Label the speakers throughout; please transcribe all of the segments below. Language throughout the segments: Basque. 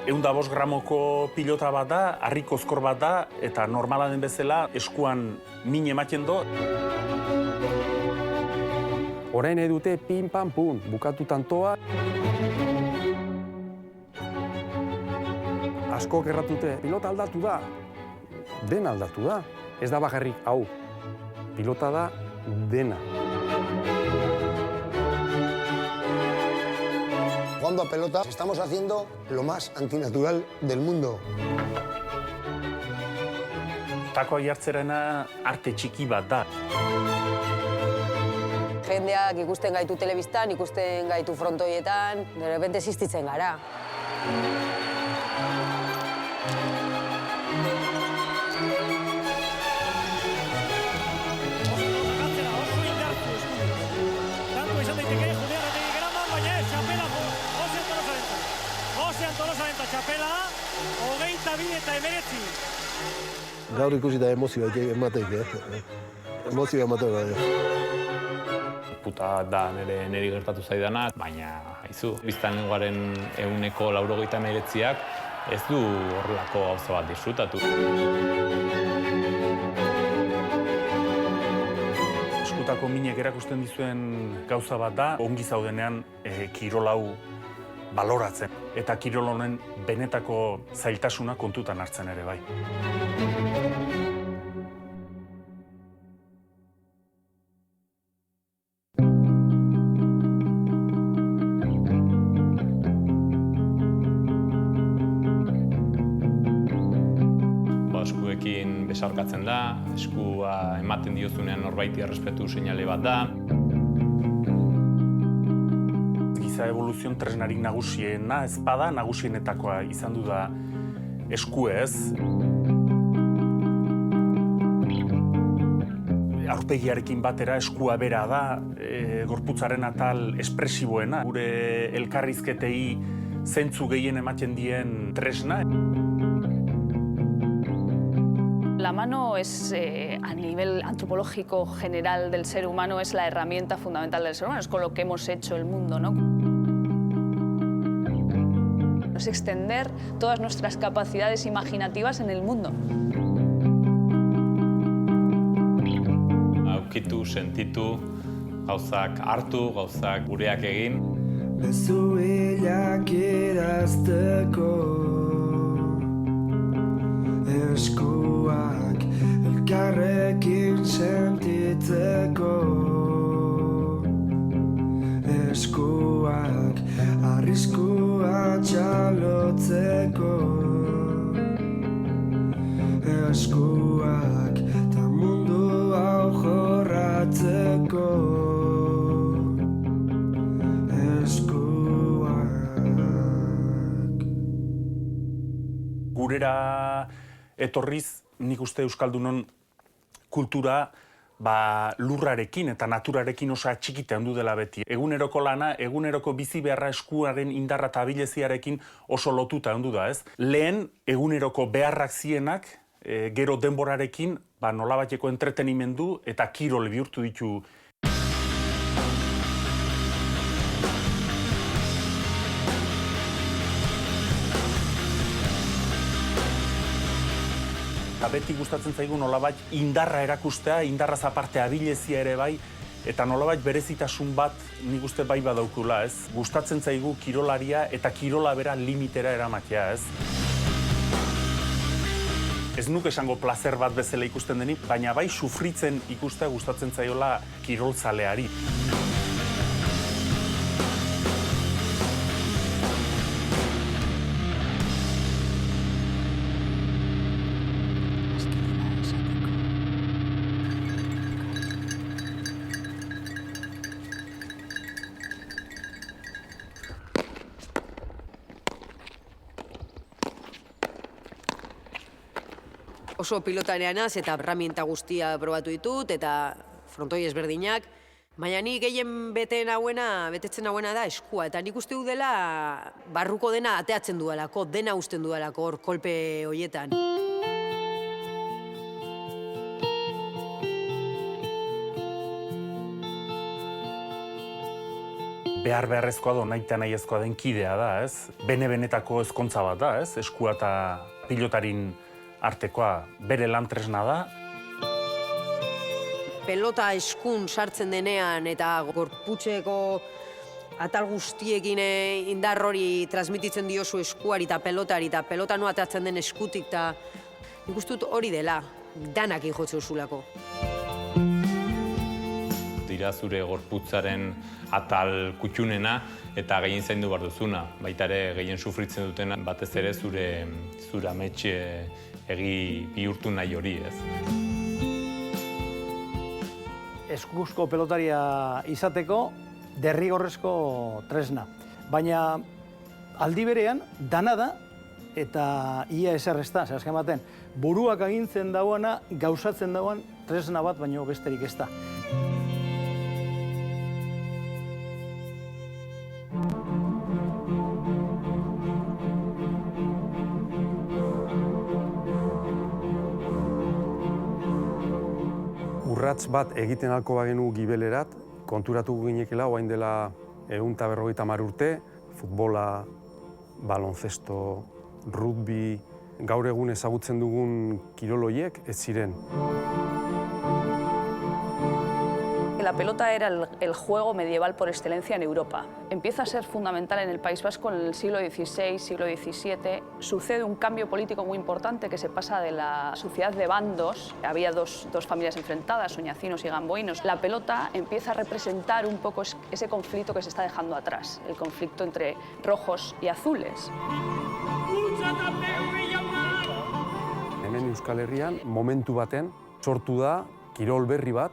Speaker 1: 105 gramoko pilota bat da, harri kozkor bat da, eta normala den bezala eskuan min ematen do.
Speaker 2: Orain edute pin pan pun, bukatu tantoa. Askok erratute, pilota aldatu da. Dena aldatu da. Ez da bakarrik hau. Pilota da dena.
Speaker 3: Jugando a pelota, estamos haciendo lo más antinatural del mundo.
Speaker 1: Takoa jartzerena arte txiki bat da.
Speaker 4: Jendeak ikusten gaitu telebistan, ikusten gaitu frontoietan, de repente existitzen gara.
Speaker 5: Txapela, 22 eta 19.
Speaker 3: Gaur ikusi da emozioa emateik, emozioa emateik.
Speaker 6: Puta da niri gertatu zaidana, baina haizu, biztanlegoaren 189ak ez du horrelako gauza bat disfrutatu.
Speaker 1: Eskutako minek erakusten dizuen gauza bat da, ongi zaudenean kirol hau baloratzen. Eta kirol honen benetako zailtasuna kontutan hartzen ere bai.
Speaker 6: Eskuekin besarkatzen da, eskua ematen diozunean norbaiti errespetu seinale bat da.
Speaker 1: Giza evoluzion tresnarik nagusiena ez bada, nagusienetakoa izan du da eskuez. Aurpegiarekin batera eskua bera da, gorputzaren atal espresiboena, gure elkarrizketei zentzu gehien ematen dien tresna.
Speaker 7: La mano es, a nivel antropológico general del ser humano, es la herramienta fundamental del ser humano, es con lo que hemos hecho el mundo, ¿no? Es extender todas nuestras capacidades imaginativas en el mundo.
Speaker 6: Aukitu, sentitu, gauzak hartu, gauzak gureak egin.
Speaker 8: Bezu hilak idazteko eskuak elkarrekin sentitzeko eskuak arriskua txalotzeko eskuak ta mundu hau jorratzeko eskuak.
Speaker 1: Gurera etorriz, nik uste Euskaldunon kultura lurrarekin eta naturarekin oso atxikite handu dela beti. Eguneroko lana, eguneroko bizi beharra eskuaren indarra eta abileziarekin oso lotuta handu da, ez? Lehen, eguneroko beharrak zienak, gero denborarekin, nolabaiteko entretenimendu eta kirol bihurtu ditu. Eta beti gustatzen zaigu nolabait indarra erakustea, indarraz aparte abilezia ere bai, eta nolabait berezitasun bat nik uste bai badaukula, ez? Gustatzen zaigu kirolaria eta kirola bera limitera eramatea, ez? Ez nuke esango plazer bat bezala ikusten denik, baina bai sufritzen ikustea gustatzen zaiola kirolzaleari.
Speaker 4: Oso pilotareanaz eta herramienta guztia probatu ditut eta frontoi ezberdinak. Baina nik gehien betetzen hauena da eskua. Eta nik uste dela barruko dena ateatzen dudalako, dena usten dudalako hor kolpe horietan.
Speaker 1: beharrezkoa da, nahiezkoa den kidea da, ez? Bene-benetako ezkontza bat da, ez? Eskua eta pilotarin artekoa bere lan tresna da.
Speaker 4: Pelota eskun sartzen denean eta gorputzeko atal guztiekin indar hori transmititzen diozu eskuari eta pelota no atatzen den eskutik, eta nik uste dut hori dela, danak jotzen zulako.
Speaker 6: Dira zure gorputzaren atal kutxunena eta gehien zaindu behar duzuna. Baita ere gehien sufritzen dutena batez ere zure amets egi bihurtu nahi hori, ez.
Speaker 9: Eskuzko pelotaria izateko derrigorrezko tresna. Baina aldi berean dana da eta ia ezer ez da, azken baten, buruak agintzen dauana, gauzatzen dauan tresna bat baino besterik ez da.
Speaker 2: Urrats bat egiten halko bagenu gibelerat, konturatuko ginekela, orain dela 150 urte, futbola, baloncesto, rugby, gaur egun ezagutzen dugun kiroloiek ez ziren.
Speaker 7: La pelota era el juego medieval por excelencia en Europa. Empieza a ser fundamental en el País Vasco en el siglo XVI, siglo XVII. Sucede un cambio político muy importante que se pasa de la sociedad de bandos. Había dos familias enfrentadas, oñacinos y gamboinos. La pelota empieza a representar un poco ese conflicto que se está dejando atrás, el conflicto entre rojos y azules.
Speaker 2: Hemen Euskal Herrian momentu baten sortu da kirol berri bat,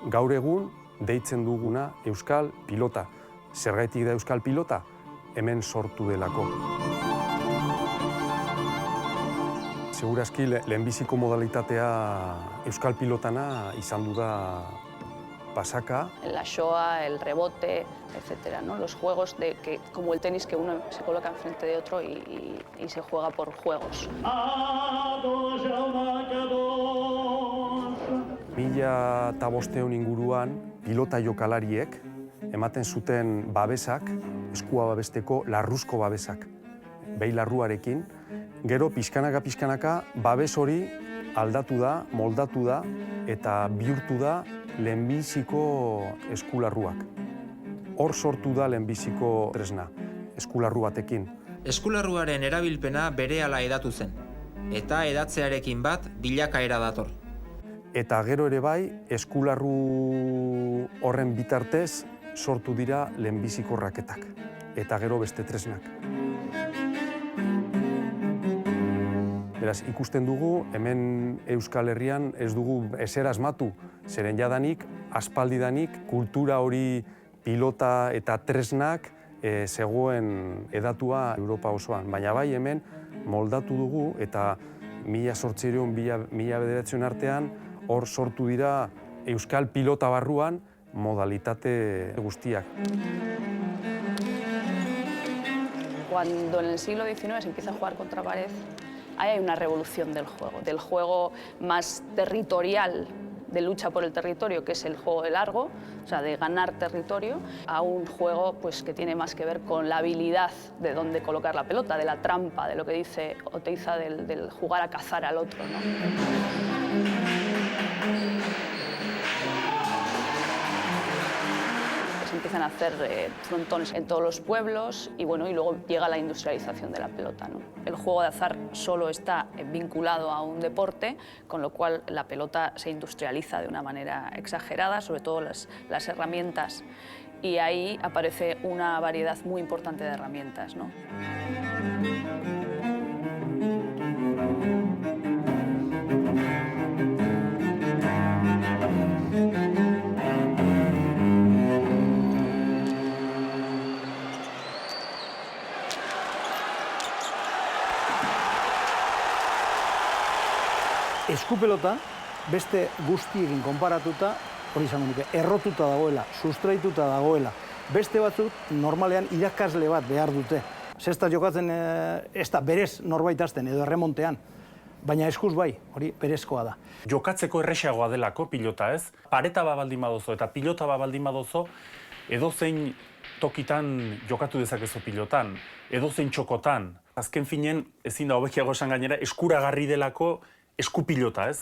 Speaker 2: gaur egun deitzen duguna euskal pilota. Zergatik da euskal pilota? Hemen sortu delako. Segurazki lehenbiziko modalitatea euskal pilotana izan du da pasaka.
Speaker 7: La shoa, el rebote, etcétera, ¿no? Los juegos como el tenis, que uno se coloca enfrente de otro y se juega por juegos.
Speaker 2: 1500 inguruan pilota jokalariek ematen zuten babesak, eskua babesteko larruzko babesak, behi larruarekin. Gero pixkanaka babes hori aldatu da, moldatu da eta bihurtu da lehenbiziko eskularruak. Hor sortu da lehenbiziko tresna, eskularru batekin.
Speaker 10: Eskularruaren erabilpena berehala edatu zen, eta edatzearekin bat bilakaera dator.
Speaker 2: Eta gero ere bai, eskularru horren bitartez sortu dira lehenbiziko raketak, eta gero beste tresnak. Beraz, ikusten dugu, hemen Euskal Herrian ez dugu ezer asmatu, zeren jadanik, aspaldidanik, kultura hori pilota eta tresnak zegoen edatua Europa osoan. Baina bai hemen moldatu dugu eta 1800-1900 artean hor sortu dira euskal pilota barruan modalitate guztiak.
Speaker 7: Cuando en el siglo XIX se empieza a jugar contra pared, ahí hay una revolución del juego más territorial, de lucha por el territorio, que es el juego de largo, o sea, de ganar territorio, a un juego pues, que tiene más que ver con la habilidad de dónde colocar la pelota, de la trampa, de lo que dice Oteiza, del jugar a cazar al otro, ¿no? Se empiezan a hacer frontones en todos los pueblos y, bueno, y luego llega la industrialización de la pelota, ¿no? El juego de azar solo está vinculado a un deporte, con lo cual la pelota se industrializa de una manera exagerada, sobre todo las herramientas, y ahí aparece una variedad muy importante de herramientas, ¿no?
Speaker 9: Eskupelota, beste guztiekin konparatuta, hori izango nuke, errotuta dagoela, sustraituta dagoela. Beste batzuk, normalean irakasle bat behar dute. Zesta jokatzen ez da berez norbait hasten edo erremontean, baina eskuz bai, hori berezkoa da.
Speaker 1: Jokatzeko erresagoa delako pilota, ez? Pareta bat baldin badozo eta pilota bat baldin badozo, edozein tokitan jokatu dezakezu pilotan, edozein txokotan. Azken finen, ezin da hobekiago esan gainera, eskuragarri delako eskupilota, ez?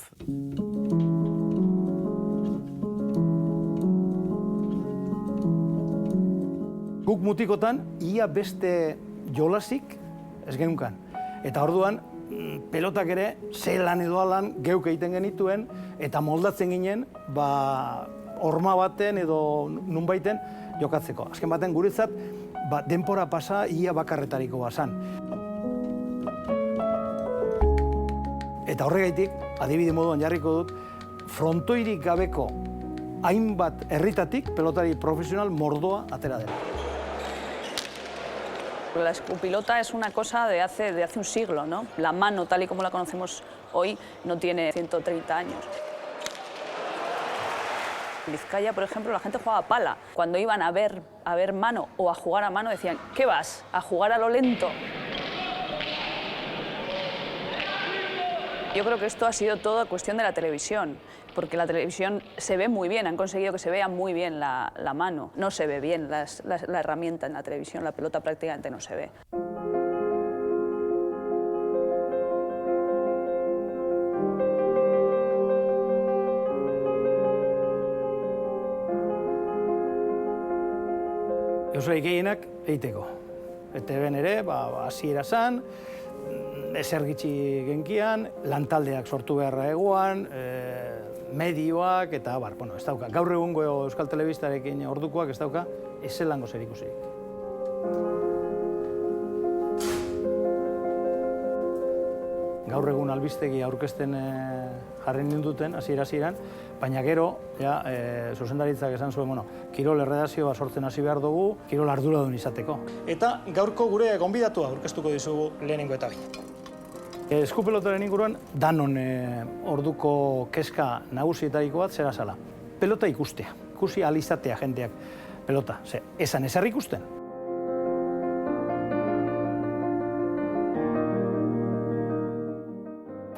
Speaker 9: Guk mutikotan, ia beste jolasik ez geunkan. Eta orduan, pelotak ere, zelan edo alan geuk egiten genituen, eta moldatzen ginen, horma baten edo nunbaiten jokatzeko. Azken baten guretzat, denpora pasa ia bakarretariko bazan. Eta horregaitik, adibide moduan jarriko dut, frontoirik gabeko hainbat herritatik pelotari profesional mordoa atera dela.
Speaker 7: La escupilota es una cosa de hace un siglo, ¿no? La mano, tal y como la conocemos hoy, no tiene 130 años. En Vizcaya, por ejemplo, la gente jugaba pala. Cuando iban a ver mano o a jugar a mano decían, ¿qué vas? ¿A jugar a lo lento? Yo creo que esto ha sido todo cuestión de la televisión, porque la televisión se ve muy bien, han conseguido que se vea muy bien la mano. No se ve bien la herramienta en la televisión, la pelota prácticamente no se ve.
Speaker 9: Euskarik gehienak egiteko. ETB-en ere, hasiera zan, ezer gitxi genkian, lantaldeak sortu beharra egoan, medioak, eta ez dauka. Gaur egungo Euskal Telebistarekin ordukoak ez dauka, ezelango zer ikusirik. Gaur egun albistegi aurkezten jarri ninduten, hasieran, baina gero, zuzendaritzak esan zuen, kirol erredazioa sortzen hasi behar dugu, kirol arduradun izateko.
Speaker 11: Eta gaurko gure gonbidatua aurkeztuko dizugu lehenengo eta bain.
Speaker 9: Eskupelotaren inguruan, danon orduko kezka nagusietariko bat zera zala. Pelota ikustea, ikusi alizatea jendeak pelota. Esan ezer ikusten.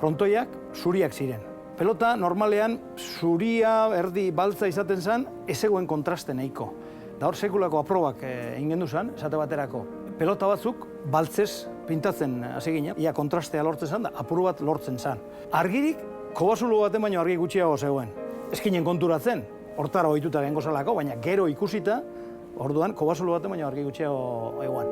Speaker 9: Frontoiak zuriak ziren. Pelota normalean zuria, erdi, baltza izaten zen, ezegoen kontraste nahiko. Da hor sekulako aprobak egin gendu zen, esate baterako. Pelota batzuk baltzez pintatzen hasi ginen, ia kontrastea lortzen zen da, apur bat lortzen zen. Argirik, kobasulo baten baino argi gutxiago zegoen. Eskinen konturatzen, hortara ohituta gengo zelako, baina gero ikusita, orduan kobasulo baten baino argi gutxiago egoan.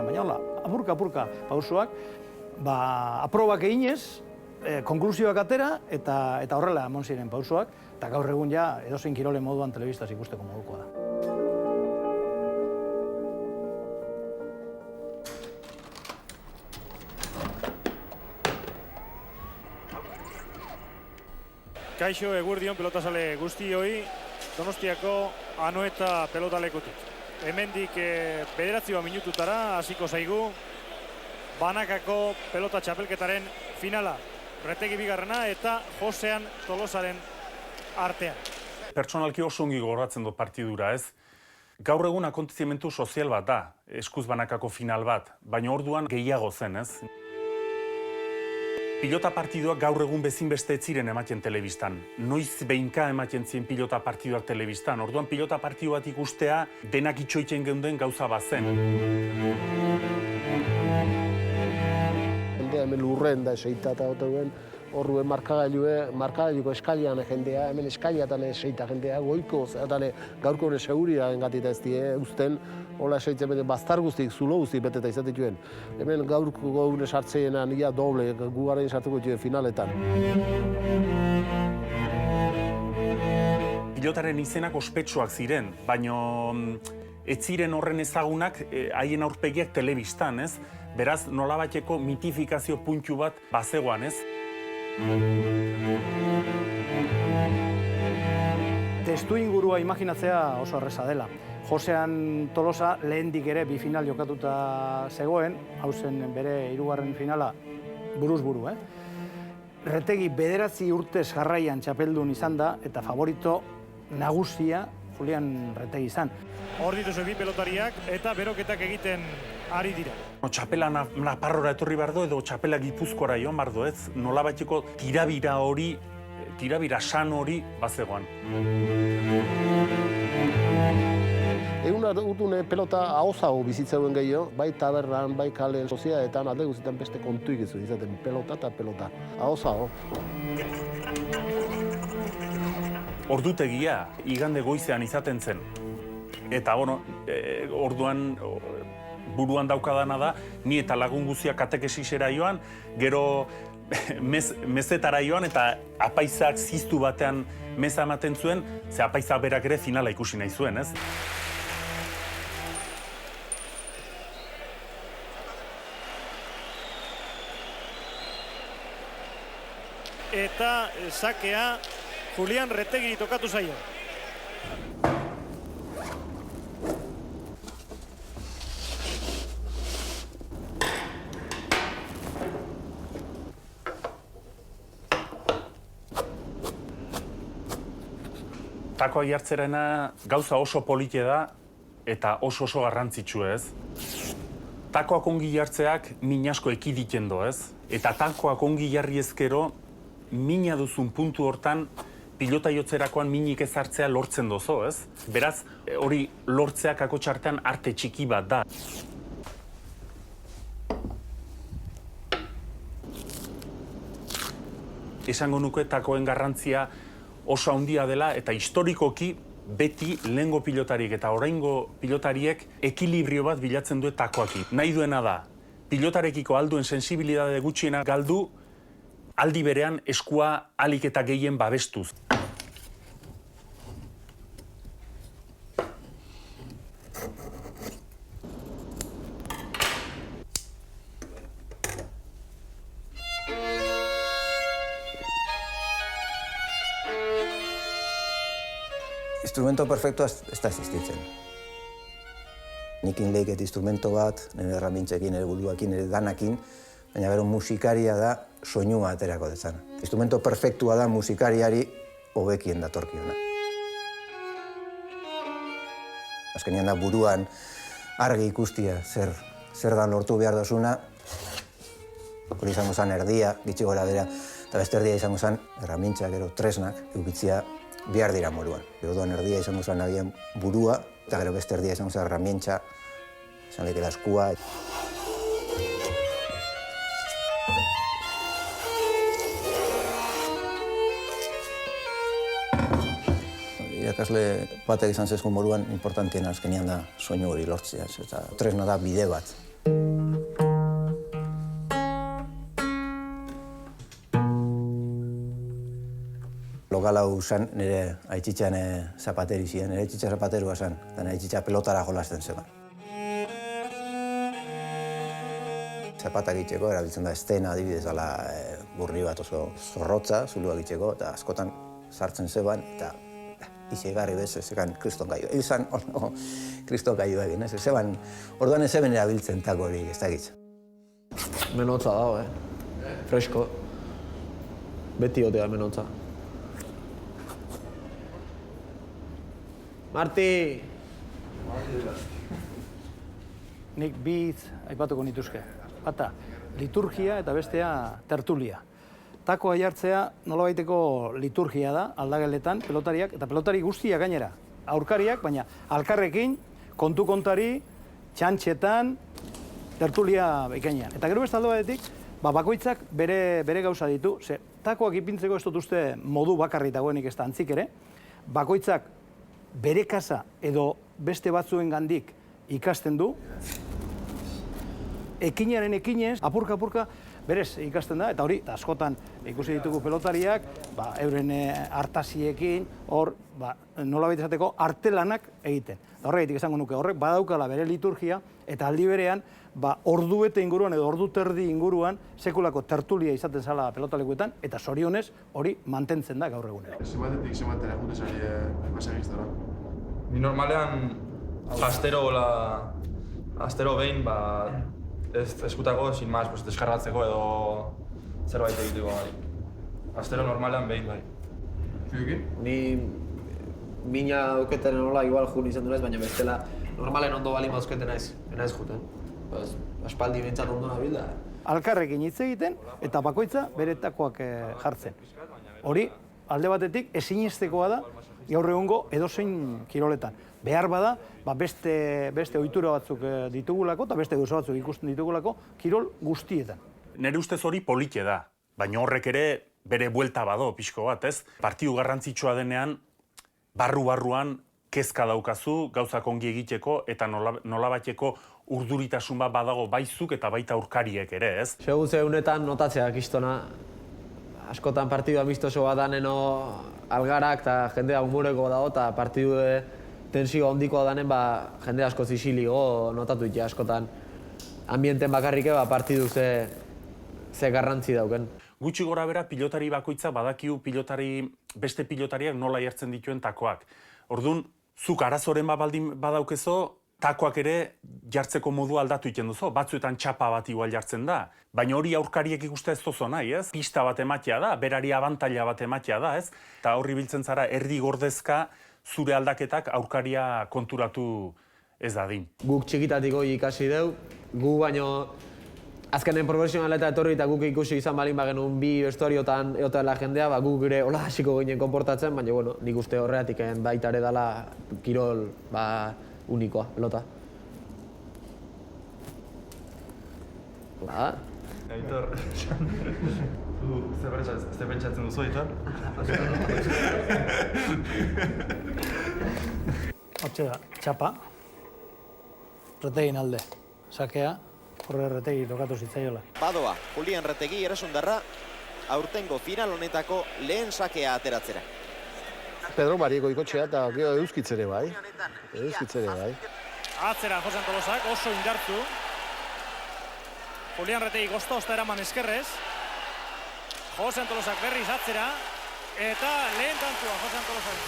Speaker 9: Baina hola, apurka pausoak, aprobak eginez, konklusioak atera eta horrela emon ziren pausoak, eta gaur egun ja edozein kirole moduan telebistaz ikusteko modukoa da.
Speaker 5: Kaixo, eguerdion pelotazale guztioi, Donostiako Anoeta pelotalekutik. Hemendik 9 minututara hasiko zaigu banakako pelota txapelketaren finala. Retegi bigarrena eta Josean Tolosaren artean.
Speaker 1: Pertsonalki oso ongi gogoratzen dut partidura, ez? Gaur egun akontezimentu sozial bat da, eskuz banakako final bat, baina orduan gehiago zen, ez? Pilota partiduak gaur egun bezinbeste ez ziren ematen telebistan. Noiz behinka ematen ziren pilota partiduak telebistan. Orduan pilota partidu bat ikustea denak itxoiten geunden gauza bat zen.
Speaker 12: Hemen lurren da eseita eta otuen horruen markagailuko eskalian jendea, hemen eskaliatan eseita jendea, goiko, zeatan gaurko hori seguria engatita ez die, usten, hola eseitzen bete, baztar guztik, zulo guztik beteta izatituen. Hemen gaurko gaur sartzeenan ia doble, gugaren sartuko dituen finaletan.
Speaker 1: Pilotaren izenak ospetsuak ziren, baina ez ziren horren ezagunak haien aurpegiak telebistan, ez? Beraz, nolabaiteko mitifikazio puntu bat bazegoan, ez?
Speaker 9: Testu ingurua imaginatzea oso erreza dela. Josean Tolosa lehendik ere bi final jokatuta zegoen, hau zen bere 3. finala buruz buru, Retegi 9 urtez jarraian txapeldun izan da, eta favorito nagusia Julian Retegi izan.
Speaker 5: Hor dituzu bi pelotariak eta beroketak egiten ari dira.
Speaker 1: Txapela Naparrora etorri bardo edo txapela Gipuzkoara joan bardo, ez? Nolabaiteko tirabira hori, tirabira san hori bazegoan.
Speaker 12: Egun urtune pelota ahozago bizitzeuen gehiago, bai taberran, bai kalen, soziadetan, alde guztietan beste kontuik izu izaten, pelota eta pelota, ahozago.
Speaker 1: Ordutegia igande goizean izaten zen. Eta, orduan buruan daukadana da, ni eta lagun guztiak katekesisera joan, gero mezetara joan eta apaizak ziztu batean meza ematen zuen, ze apaizak berak ere finala ikusi nahi zuen, ez?
Speaker 5: Eta sakea Julian Retegi tokatu zaio.
Speaker 1: Takoa jartzerena gauza oso polite da eta oso garrantzitsu, ez? Takoak ongi jartzeak min asko ekiditen do, ez? Eta takoak ongi jarri ezkero, mina duzun puntu hortan, pilota jotzerakoan minik ez hartzea lortzen dozo, ez? Beraz, hori lortzeak akotxartean arte txiki bat da. Esango nuke takoen garrantzia oso handia dela eta historikoki beti lehengo pilotariek eta oraingo pilotariek ekilibrio bat bilatzen du takoaki. Nahi duena da, pilotarekiko alduen sensibilidade gutxiena galdu, aldi berean eskua ahalik eta gehien babestuz.
Speaker 13: Instrumento perfectoa ez da existitzen. Nikin leiket instrumento bat, nire erramintzekin, nire buruakin, nire danakin, baina bero musikaria da soinua aterako dezan. Instrumento perfektua da musikariari hobekien datorkiona. Azkenean da buruan argi ikustia zer da lortu behar dozuna. Hori izango zen erdia, gitxi gora bera, eta beste erdia izango zen erramintza, gero tresnak, eukitzia behar dira moruan. Gero duan erdia izango zen agian burua, eta gero beste erdia izango zen erramintza, izan lekela eskua. Irakasle batek izan zezko moruan importantiena azkenean da soinu hori lortzea, eta tresna da bide bat. Lokal hau zen nire aitzitxan zapateri ziren, nire aitzitxa zapaterua zen, eta nire aitzitxa pelotara jolasten zegoen. Zapatak itxeko erabiltzen da estena, adibidez, ala burri bat oso zorrotza, zuluak itxeko, eta askotan sartzen zegoen, eta izegarri bez, zekan kriston gaiu. Izan, kriston gaiu egin, ez? Zeban, orduan ez zeben erabiltzen tako hori, ez dakitz.
Speaker 12: Menotza dago, fresko. Beti otea menotza. Marti!
Speaker 9: Nik bi hitz aipatuko nituzke. Bata, liturgia eta bestea tertulia. Takoa jartzea nolabaiteko liturgia da, aldageletan, pelotariak, eta pelotari guztiak gainera. Aurkariak, baina alkarrekin, kontu-kontari, txantxetan, tertulia bekainean. Eta gero beste aldo batetik, bakoitzak bere gauza ditu, ze takoak ipintzeko ez dut uste modu bakarri dagoenik ez da antzik ere, bakoitzak bere kasa edo beste batzuen gandik ikasten du, ekinaren ekinez, apurka, berez ikasten da, eta hori, askotan ikusi ditugu pelotariak, euren hartasiekin, hor, nolabait esateko, artelanak egiten. Horregatik esango nuke, horrek badaukala bere liturgia, eta aldi berean, ordu bete inguruan edo ordu terdi inguruan sekulako tertulia izaten zala pelotalekuetan, eta zorionez hori mantentzen da gaur egunero.
Speaker 14: Zematetik zematera jute zari pasagiztora?
Speaker 15: Ni normalean astero behin, ez eskutako, sin más, deskargatzeko edo zerbait egiteko. Astero normalean behin, bai.
Speaker 14: Zuekin?
Speaker 12: Ni
Speaker 16: mina dauketaren hola igual jun izan du naiz, baina bestela normalen ondo bali mauzketen naiz juten. Aspaldi bintzat ondo nabil da.
Speaker 9: Alkarrekin hitz egiten eta bakoitza beretakoak jartzen. Hori, alde batetik, ezinestekoa da gaur egungo edozein kiroletan. Behar bada, beste ohitura batzuk ditugulako eta beste gauza batzuk ikusten ditugulako kirol guztietan.
Speaker 1: Nere ustez hori polite da, baina horrek ere bere buelta bado pixko bat, ez? Partidu garrantzitsua denean, barru-barruan kezka daukazu, gauzak ongi egiteko eta nolabaiteko urduritasun bat badago baizuk eta baita aurkariek ere, ez?
Speaker 16: Segutze honetan notatzeak istona, askotan partidu amistoso bat daneno algarak eta jendea humoreko dago eta partidu tensio handikoa danen jende asko zisiligo notatu ditu askotan. Ambienten bakarrik partidu ze garrantzi dauken.
Speaker 1: Gutxi gora bera pilotari bakoitza badakiu beste pilotariak nola jartzen dituen takoak. Orduan, zuk arazoren baldin badaukezo, takoak ere jartzeko modu aldatu iten duzu. Batzuetan txapa bat igual jartzen da. Baina hori aurkariek ikuste ez tozo nahi, ez? Pista bat ematea da, berari abantaila bat ematea da, ez? Eta horri biltzen zara erdi gordezka zure aldaketak aurkaria konturatu ez dadin.
Speaker 16: Guk txikitatiko ikasi deu, gu baino azkenen profesionaleta etorri eta guk ikusi izan balin bagenuen bi vestuariotan eotela jendea, guk ere hola hasiko ginen konportatzen, baina bueno, nik uste horregatik baita ere dela kirol unikoa, pelota. Hola.
Speaker 15: Aitor, ze pentsatzen duzu, Aitor?
Speaker 9: Hortxe da, txapa, Retegin alde, sakea, horre Retegi tokatu zitzaiola.
Speaker 17: Badoa, Julian Retegi erasundarra, aurtengo final honetako lehen sakea ateratzera.
Speaker 12: Pedro Marieko ikotxea eta euskitzere bai.
Speaker 5: Atzera Josean Tolosak, oso indartu. Julian Retegi gozta osta eraman eskerrez. Josean Tolosak berriz atzera. Eta lehen tantua Josean Tolosak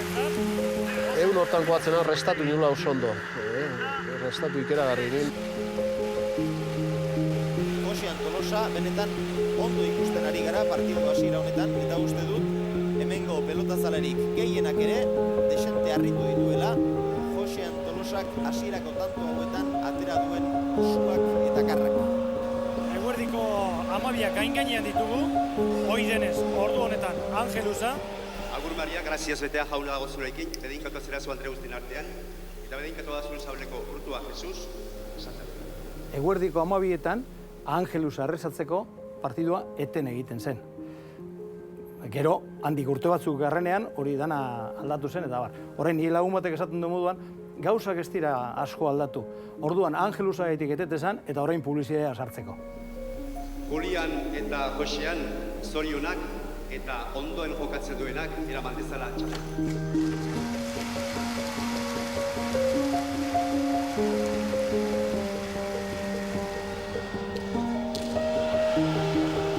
Speaker 5: entzat.
Speaker 12: Egun hortan koatzena restatu niola oso ondo. Restatu ikeragarri nien.
Speaker 17: Josean Tolosa benetan ondo ikusten ari gara partidu hasiera honetan. Eta uste dut, hemengo pelotazalerik gehienak ere desente harritu dituela. Josean Tolosak hasierako tanto hauetan atera duen suak eta karrak.
Speaker 5: Eguerdiko 12ak gain-gainean ditugu, hoi denez, ordu honetan Angelusa.
Speaker 18: Agur Maria, graziaz betea jaula dago zurekin, bedeinkatu azera zu Andre guztien artean, eta bedeinkatu da zuen zauleko urtua, Jesus, esaten.
Speaker 9: Eguerdiko 12etan Angelusa errezatzeko partidua eten egiten zen. Gero, handik urte batzuk garrenean, hori dana aldatu zen, eta bar. Horrein, nire lagun batek esaten du moduan, gauzak ez dira asko aldatu. Orduan, Angelusa gaitik etetezan, eta horrein publizidea sartzeko.
Speaker 18: Julian eta Josean zorionak eta ondoen jokatzen duenak eraman dezala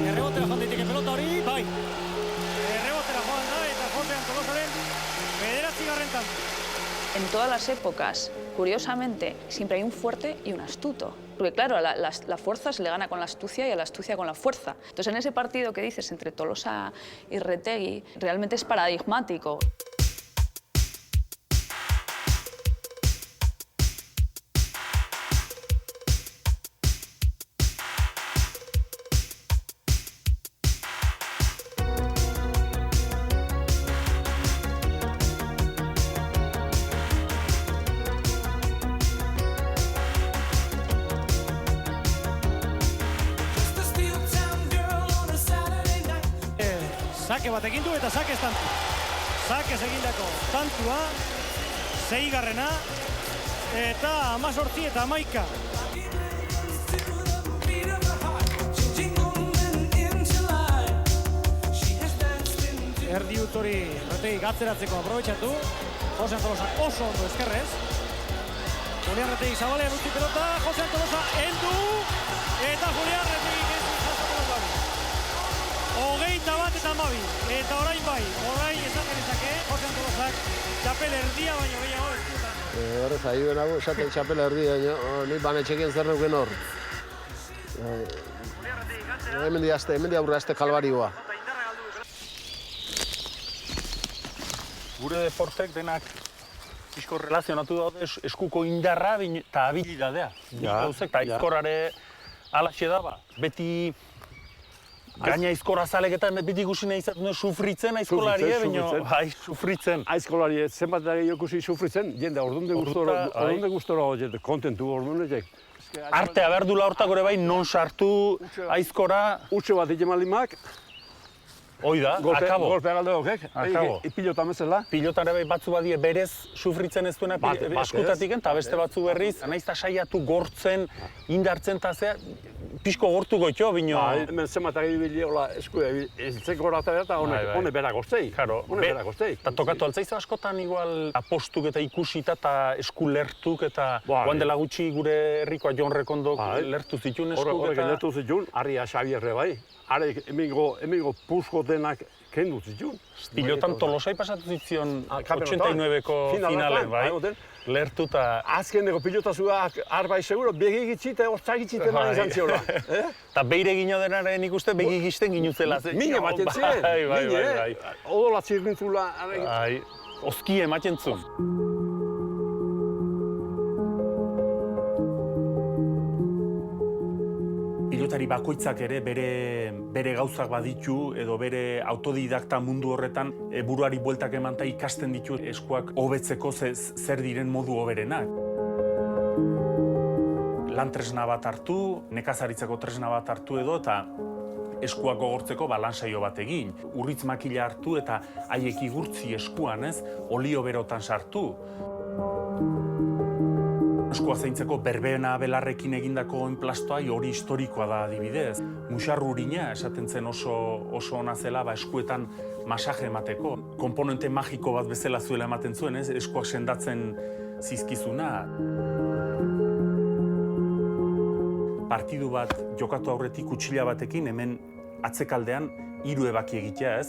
Speaker 5: Errebotera joan daiteke pelota hori, bai. Errebotera joan da eta Josean Tolosaren 9. tanto.
Speaker 7: En todas las épocas, curiosamente, siempre hay un fuerte y un astuto. Porque claro, la fuerza se le gana con la astucia y a la astucia con la fuerza. Entonces en ese partido que dices entre Tolosa y Retegui, realmente es paradigmático.
Speaker 5: Sake bat egin du eta sakez tantu. Sakez egindako tantua, 6. eta 18 eta 11. Erdi utori Retegi gatzeratzeko aprobetxatu. Josean Tolosa oso ondo eskerrez. Julian Retegi zabalean utzi pelota, Josean Tolosa heldu eta Julian Retegi Hogeita bat eta 12, eta orain bai, orain esaten izake, Josean Tolosak txapel erdia baino gehiago eskutan.
Speaker 12: Horrez, ahi benago, esaten txapel erdia, ni banetxekien zer neuken hor. Hemen di aurre azte kalbarioa.
Speaker 1: Gure deportek denak pixko relazionatu daude eskuko indarra eta habilidadea. Eta aizkorare alaxe da, beti gaina aizkora zaleketan beti ikusi nahi izaten du sufritzen aizkolarie, baina sufritzen.
Speaker 19: Aizkolarie zenbat da gehiago ikusi sufritzen, jende ordunde gustora kontentu ordunezek.
Speaker 1: Artea behar dula hortak gore bai, non sartu aizkora...
Speaker 19: Utxe bat egin malimak.
Speaker 1: Hoi da, akabo.
Speaker 19: Golpea galde dokek, pilota mezela.
Speaker 1: Pilotan ere batzu badie berez sufritzen ez duena eskutatik, eta beste batzu berriz. Naiz eta saiatu gortzen, indartzen eta zea, pixko gortu goitio, bino...
Speaker 19: Hemen zenbatak egibili esku ezitzeko horatara eta hone berak ostei. Hone berak ostei.
Speaker 1: Eta tokatu altzaizu askotan igual apostuk eta ikusita eta esku lertuk eta guan dela gutxi gure herrikoa Jon Rekondok lertu zituen eskuk eta...
Speaker 19: Horrek lertu zituen, Arria Xabierre bai. Arek emingo puzko denak kendu zituen.
Speaker 1: Pilotan Tolosai pasatu zitzion 89ko finalen, bai? Lertu eta...
Speaker 19: Azkeneko pilotazua arbai seguro, begigitzi eta hortzagitzi tema izan ziola.
Speaker 1: Eta beire gino denaren ikuste, begigizten ginutzela.
Speaker 19: Mine ematen zen, mine, odola zirrintzula.
Speaker 1: Oski ematen zuen. Pilotari bakoitzak ere bere gauzak baditu edo bere autodidakta mundu horretan buruari bueltak emanta ikasten ditu eskuak hobetzeko zer diren modu hoberenak. Lan tresna bat hartu, nekazaritzako tresna bat hartu edo eta eskuak gogortzeko lan saio bat egin. Urritz makila hartu eta haiek igurtzi eskuan, olio berotan sartu. Eskua zaintzeko berbena belarrekin egindako enplastoa hori historikoa da adibidez. Musarru urina esaten zen oso ona zela eskuetan masaje emateko. Komponente magiko bat bezala zuela ematen zuen, eskuak sendatzen zizkizuna. Partidu bat jokatu aurretik kutxila batekin hemen atzekaldean 3 ebaki egitea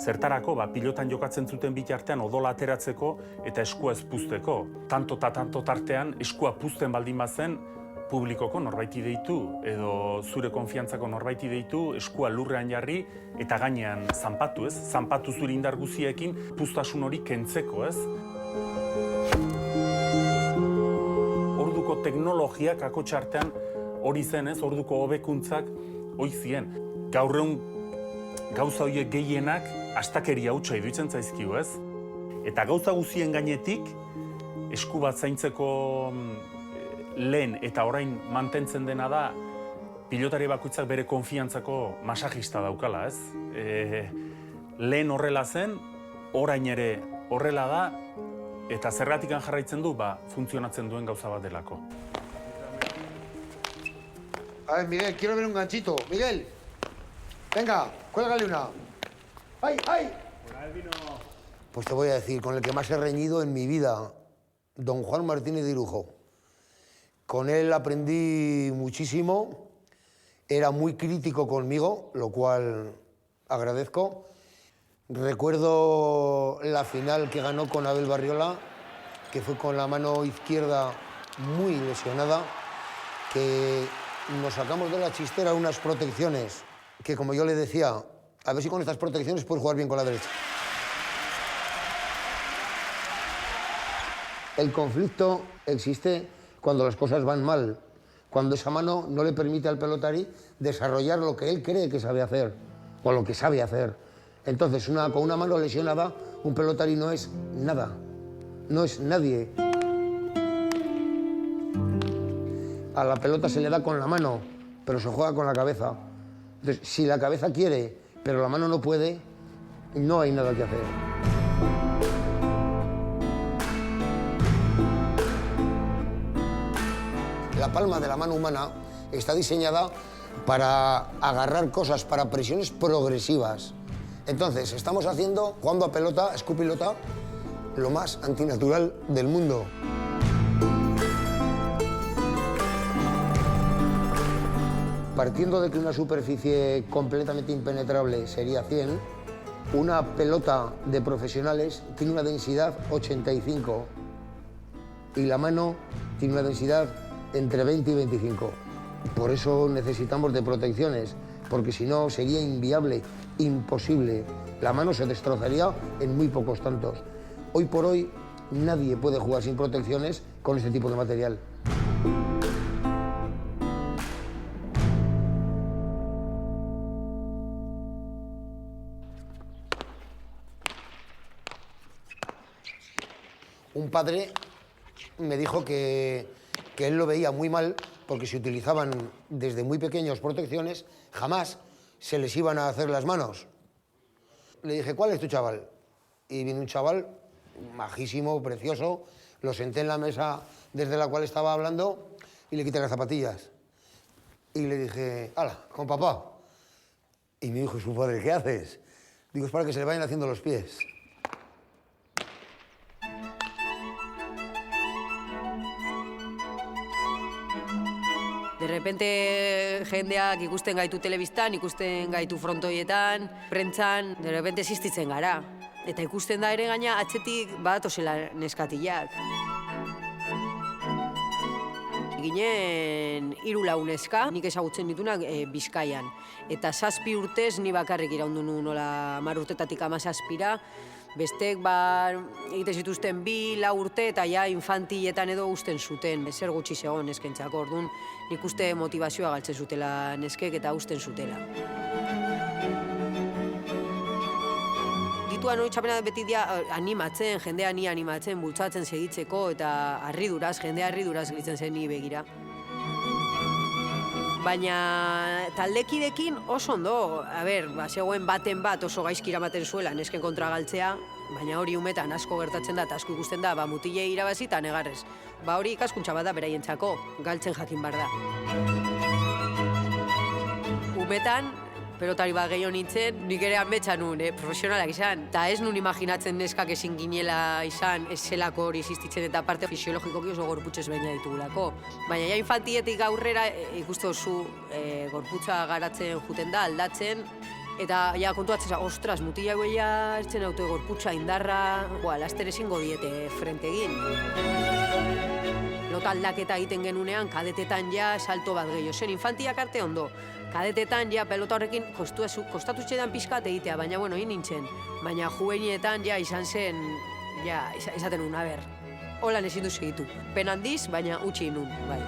Speaker 1: Zertarako, pilotan jokatzen zuten bitartean odola ateratzeko eta eskua ez puzteko. Tanto eta tanto tartean eskua puzten baldin bazen, publikoko norbaiti deitu edo zure konfiantzako norbaiti deitu, eskua lurrean jarri eta gainean zanpatu, zanpatu zure indar guziekin puztasun hori kentzeko, Orduko teknologiak akotxartean hori zen, orduko hobekuntzak hori zien. Gaur egun gauza horiek gehienak astakeria hutsa iruditzen zaizkigu, Eta gauza guzien gainetik, esku bat zaintzeko lehen eta orain mantentzen dena da, pilotari bakoitzak bere konfiantzako masajista daukala, Lehen horrela zen, orain ere horrela da, eta zergatikan jarraitzen du, funtzionatzen duen gauza bat delako.
Speaker 3: A ver, Miguel, quiero ver un ganchito. Miguel, venga, cuélgale una. ¡Ay, ay! Pues te voy a decir, con el que más he reñido en mi vida, don Juan Martínez de Irujo. Con él aprendí muchísimo, era muy crítico conmigo, lo cual agradezco. Recuerdo la final que ganó con Abel Barriola, que fue con la mano izquierda muy lesionada, que nos sacamos de la chistera unas protecciones que, como yo le decía, a ver si con estas protecciones puedes jugar bien con la derecha. El conflicto existe cuando las cosas van mal, cuando esa mano no le permite al pelotari desarrollar lo que él cree que sabe hacer, o lo que sabe hacer. Entonces, con una mano lesionada, un pelotari no es nada, no es nadie. A la pelota se le da con la mano, pero se juega con la cabeza. Entonces, si la cabeza quiere, pero la mano no puede, no hay nada que hacer. La palma de la mano humana está diseñada para agarrar cosas, para presiones progresivas. Entonces, estamos jugando a pelota, escupilota, lo más antinatural del mundo. Partiendo de que una superficie completamente impenetrable sería 100, una pelota de profesionales tiene una densidad 85 y la mano tiene una densidad entre 20 y 25. Por eso necesitamos de protecciones, porque si no sería inviable, imposible. La mano se destrozaría en muy pocos tantos. Hoy por hoy, nadie puede jugar sin protecciones con este tipo de material. Un padre me dijo que él lo veía muy mal porque si utilizaban desde muy pequeños protecciones, jamás se les iban a hacer las manos. Le dije, ¿cuál es tu chaval? Y vino un chaval majísimo, precioso, lo senté en la mesa desde la cual estaba hablando y le quité las zapatillas. Y le dije, hala, con papá. Y me dijo su padre, ¿qué haces? Digo, es para que se le vayan haciendo los pies.
Speaker 4: De repente jendeak ikusten gaitu telebistan, ikusten gaitu frontoietan, prentzan, de repente existitzen gara. Eta ikusten da ere gaina atzetik badatozela neskatilak. Ginen 3-4 neska, nik ezagutzen ditunak Bizkaian. Eta 7 urtez ni bakarrik iraundu nuen nola 10 urtetatik 17ra. Bestek egiten zituzten 2-4 urte eta ja infantiletan edo uzten zuten. Zer gutxi zegoen neskentzako, orduan nik uste motivazioa galtzen zutela neskek eta uzten zutela. Dituan hori txapena beti dia animatzen, jendea ni animatzen, bultzatzen segitzeko eta harriduraz, jendea harriduraz gelitzen zen ni begira. Baina taldekidekin oso ondo, zegoen baten bat oso gaizki eramaten zuela nesken kontra galtzea, baina hori umetan asko gertatzen da eta asko ikusten da, mutilei irabazi eta negarrez. Hori ikaskuntza bat da beraientzako, galtzen jakin behar da. Umetan, pelotari bat gehiago nintzen, nik ere ametsa nun, profesionalak izan. Eta ez nun imaginatzen neskak ezin ginela izan, ez zelako hori existitzen eta parte fisiologikoki oso gorputzez baina ditugulako. Baina ja infantietik aurrera ikuste oso gorputza garatzen juten da, aldatzen, eta ja kontuatzen ostras, mutila goia ertzen haute gorputza indarra, laster ezingo diete frente egin. Pelota aldaketa egiten genunean, kadetetan ja salto bat gehiago zen, infantiak arte ondo. Kadetetan ja pelota horrekin kostatu txedan pixkat egitea, baina bueno, egin nintzen. Baina juveniletan ja izan zen, ja, izaten nun, holan ezin du segitu. Pen handiz, baina utzi nun, bai.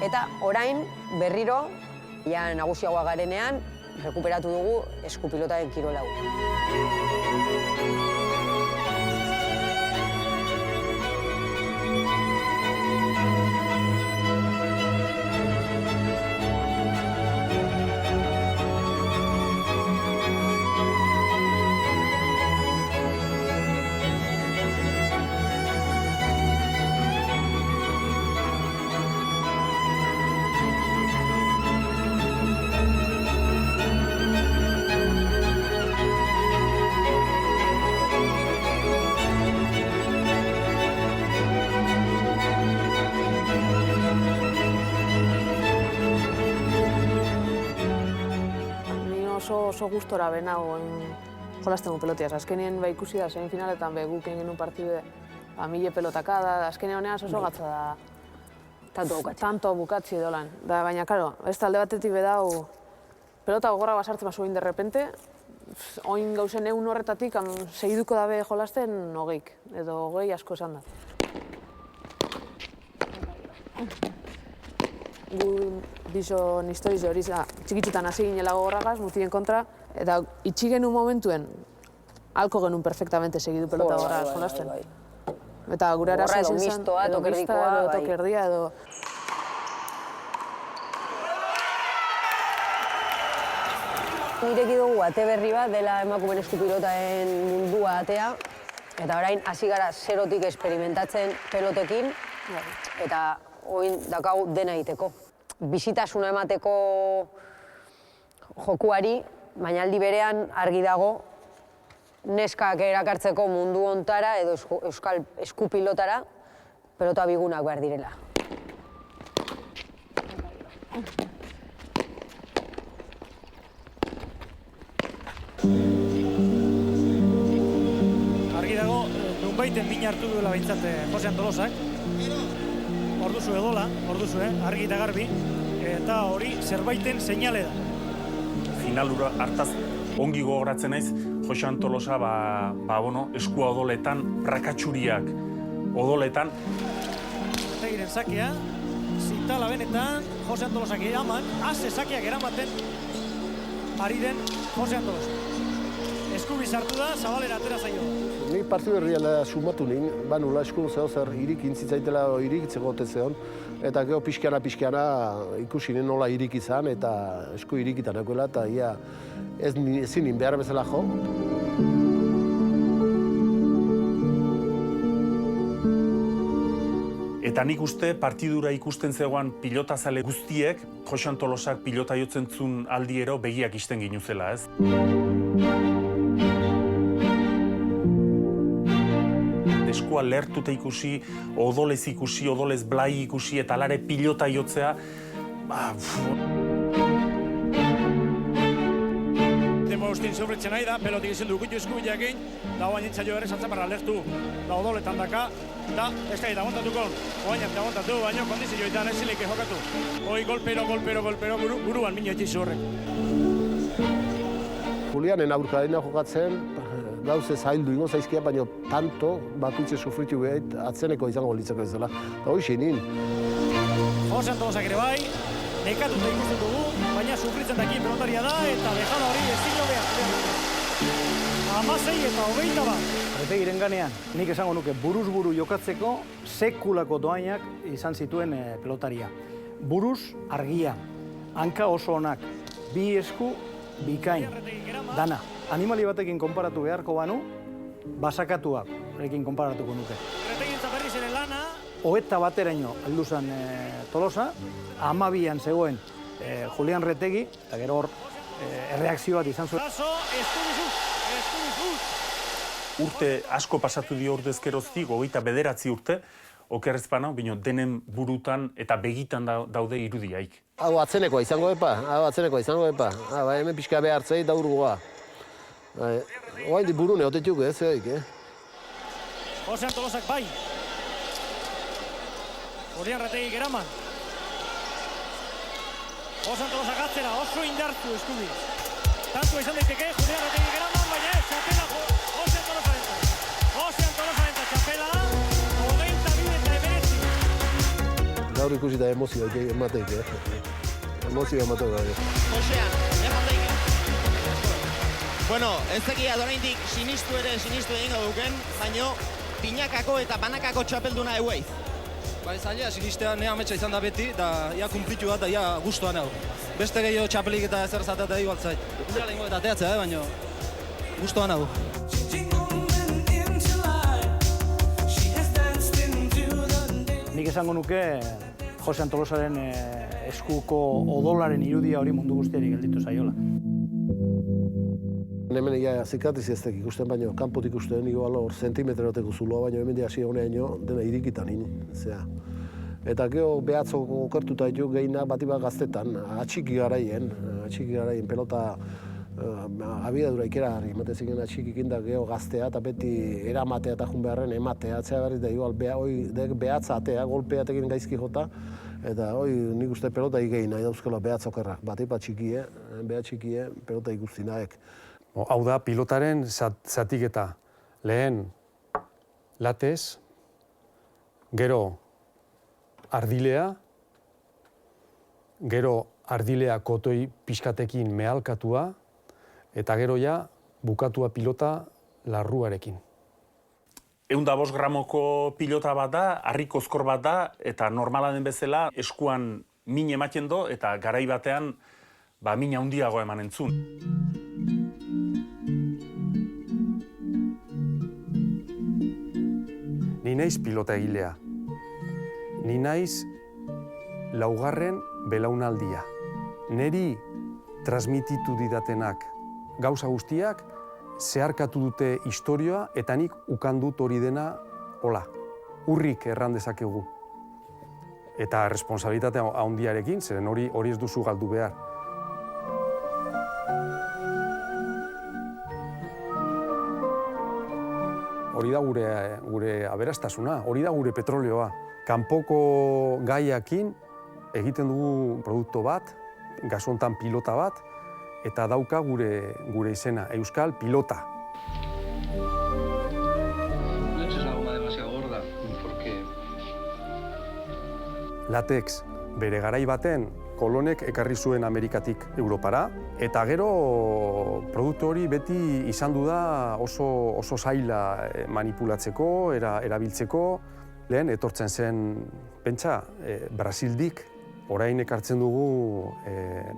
Speaker 4: Eta orain, berriro, ja nagusiagoa garenean, rekuperatu dugu eskupilotaren kirola hau. Oso gustora benago jolasten pelotiaz. Azkenien ikusi da zein finaletan guk egin genuen partidu 1000 pelotaka da, azkenien honean oso gatza da. Tanto bukatzi edolan. Baina, karo, ez talde batetik bedau pelota gogorra basartzen bazuen de repente, oin gauzen egun horretatik segiduko dabe jolasten 20, edo 20 asko esan da. Gu bizon historiz hori txikitzutan hasi ginela gogorragaz, mutilen kontra, eta itxi genuen momentuen, halko genuen perfectamente segidu pelota gogorragaz jolasten. Eta gure arazoa izan zen, edo mista, edo tokerdia, edo... Ireki dugu ate berri bat dela emakumeen eskupilotaen mundua atea, eta orain hasi gara zerotik experimentatzen pelotekin, eta oin daukagu dena egiteko. Bizitasuna emateko jokuari, baina aldi berean argi dago neskak erakartzeko mundu hontara edo euskal eskupilotara pelota bigunak behar direla.
Speaker 5: Argi dago, nunbaiten min hartu duela behintzat Josean Tolosak. Orduzu edola, argi eta garbi, eta hori zerbaiten seinale da.
Speaker 1: Finalura hartaz ongi gogoratzen naiz, Joxan Tolosa, eskua odoletan, prakatxuriak odoletan.
Speaker 5: Retegiren sakea, zintala benetan, Jose Antolosak eraman, ase sakeak eramaten ari den Jose Antolosa. Eskubi sartu da, Zabalera atera zaio.
Speaker 12: Nik partidu herriala sumatu nien, nula esku zer irik intzitzaitela irikitzeko gote zeon, eta gero pixkana ikusi nien nola irik izan, eta esku irikitan ekoela, eta ia ezin nien behar bezala jo.
Speaker 1: Eta nik uste partidura ikusten zegoan pilotazale guztiek, Joxan Tolosak pilota jotzen zuen aldiero begiak isten ginuzela, ez? Eskua lertuta ikusi, odolez ikusi, odolez blai ikusi, eta alare pilota jotzea,
Speaker 5: Demostin sufritzen nahi da, pelotik izin dukutu eskubileakin, da oain entzaio ere Saltzamarra lertu, da odoletan daka, da eskai da aguantatuko, oain arte aguantatu, baina kondizioetan ezilik jokatu. Hoi golpero, buruan minio etxizu horrek.
Speaker 12: Julianen aurkadina jokatzen, gauze zaildu ingo zaizkia, baina tanto bakoitze sufritu behait atzeneko izango litzako ez dela. Eta hoxe nien.
Speaker 5: Jose Antolosak ere bai, nekatuta ikusten dugu, baina sufritzen daki pelotaria da, eta dejada hori ezin jo behar. 16 eta 21 bat.
Speaker 9: Retegiren ganean, nik esango nuke buruz buru jokatzeko sekulako doainak izan zituen pelotaria. Buruz argia, hanka oso onak, bi esku bikain, dana. Animali batekin konparatu beharko banu, basakatua erekin konparatuko nuke.
Speaker 5: Retegin zaperri zeren lana.
Speaker 9: Hogeita bateraino heldu zen Tolosa, 12an zegoen Julian Retegi, eta gero hor erreakzio bat izan zuen.
Speaker 1: Urte asko pasatu dio ordezkeroztik, 29 urte, okerrez bana, bino denen burutan eta begitan daude irudiaik.
Speaker 12: Hau atzenekoa izango epa. Hemen pixka behartzei da urgoa. Oain di burune otetuk ez,
Speaker 5: Jose Antolosak bai. Julian Retegi eraman. Jose Antolosak atzera, oso indartu eskubi. Tantua izan daiteke, Julian Retegi eraman, baina ez, txapela Jose Antolosa entzat. Jose Antolosa entzat txapela, 22 eta 19.
Speaker 12: Gaur ikusi da emozioa emateik, Emozioa emateik.
Speaker 17: Josean, eman daike. Bueno, ez tekia doraindik sinistu egingo duken, baino pinakako eta banakako txapelduna eueiz.
Speaker 15: Bai, zaila, sinistea nea ametsa izan da beti, da ia kumplitu bat, da ia gustuan hau. Beste gehiago txapelik eta ezer zatea igual zait. Ura lehenko eta teatzea, baina gustuan hau.
Speaker 9: Nik esango nuke Jose Antolosaren eskuko odolaren irudia hori mundu guztiari gelditu zaiola.
Speaker 12: Hemen zikatiz ez tek ikusten, baina kanpot ikusten igual hor zentimetroteko zuloa, baina hemen hasi honeaino dena irikitan Eta gero behatzoko okertuta ditu gehina bati bat gaztetan, atxiki garaien pelota abiadura ikeragarri, ematen ziken atxikikin da gero gaztea eta beti eramatea eta jun beharren ematea, atzea berriz da igual behatza atea, golpeatekin gaizki jota, eta nik uste pelota igehina dauzkela behatz okerrak, bati bat txikie, behat txikie, pelota ikustinaek.
Speaker 2: Hau da, pilotaren zatiketa. Lehen latez, gero ardilea, gero ardilea kotoi pixkatekin mehalkatua, eta gero ja bukatua pilota larruarekin.
Speaker 1: 105 gramoko pilota bat da, harri kozkor bat da, eta normala den bezala eskuan min ematen do, eta garai batean min handiago eman entzun.
Speaker 2: Ni naiz pilota egilea. Ni naiz laugarren belaunaldia. Neri transmititu didatenak gauza guztiak zeharkatu dute historia eta nik ukandut hori dena hola. Urrik erran dezakegu. Eta responsabilitate handiarekin, zeren hori ez duzu galdu behar. Hori da gure aberastasuna, hori da gure petroleoa. Kanpoko gaiakin egiten dugu produktu bat, gaso hontan pilota bat, eta dauka gure izena, Euskal Pilota. Latex bere garai baten kolonek ekarri zuen Amerikatik Europara, eta gero produktu hori beti izan du da oso zaila manipulatzeko, erabiltzeko. Lehen etortzen zen, pentsa, Brasildik, orain ekartzen dugu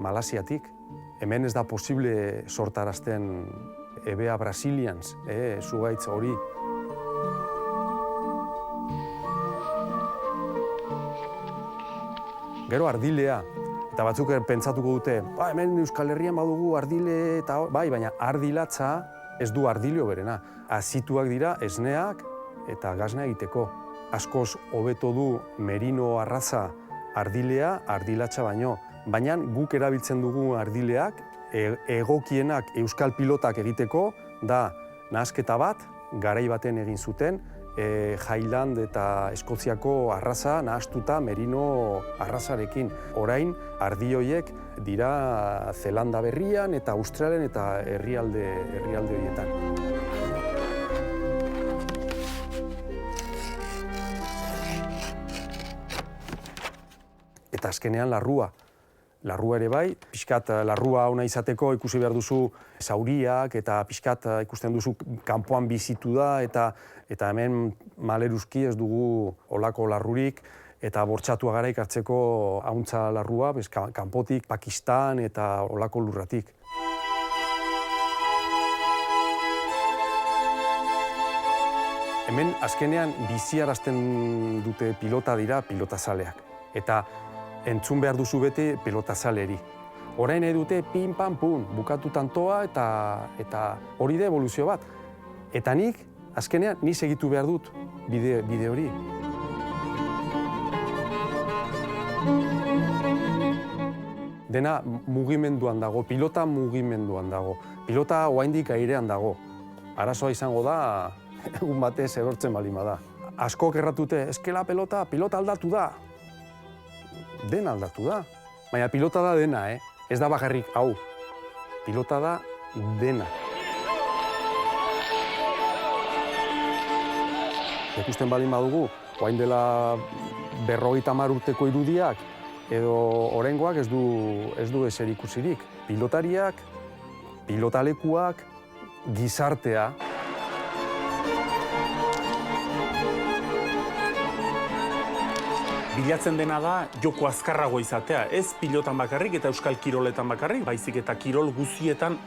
Speaker 2: Malasiatik. Hemen ez da posible sortarazten EBA Brasilians, zugaitz hori. Gero ardilea, eta batzuk pentsatuko dute, hemen Euskal Herrian badugu ardile eta bai, baina ardilatza ez du ardilio berena. Azituak dira esneak eta gasna egiteko. Askoz hobeto du merino arraza ardilea, ardilatza baino. Baina guk erabiltzen dugu ardileak, egokienak euskal pilotak egiteko, da nahasketa bat, garai baten egin zuten, Highland eta Eskoziako arraza nahastuta merino arrazarekin. Orain, ardi horiek dira Zelanda Berrian eta Australian eta herrialde horietan. Eta azkenean larrua. Larrua ere bai, pixkat larrua ona izateko ikusi behar duzu zauriak eta pixkat ikusten duzu kanpoan bizitu da eta hemen maleruzki ez dugu olako larrurik eta bortxatua gara ikartzeko hauntza larrua, kanpotik, Pakistan eta olako lurratik. Hemen azkenean biziarazten dute pilota dira pilotazaleak. Eta entzun behar duzu bete pilotazaleri. Orain nahi dute pin, pan, pun, bukatu tantoa eta hori da evoluzio bat. Eta nik, azkenean, ni segitu behar dut bide hori. Dena mugimenduan dago, pilota mugimenduan dago. Pilota oraindik airean dago. Arazoa izango da, egun batez erortzen baldin bada. Askok erratute, eskela pilota aldatu da. Den aldatu da. Baina pilota da dena, Ez da bakarrik hau. Pilota da dena. Ikusten baldin badugu, orain dela 50 urteko irudiak, edo oraingoak ez du ezer ikusirik. Pilotariak, pilotalekuak, gizartea.
Speaker 1: Bilatzen dena da joko azkarrago izatea, ez pilotan bakarrik eta euskal kiroletan bakarrik, baizik eta kirol guztietan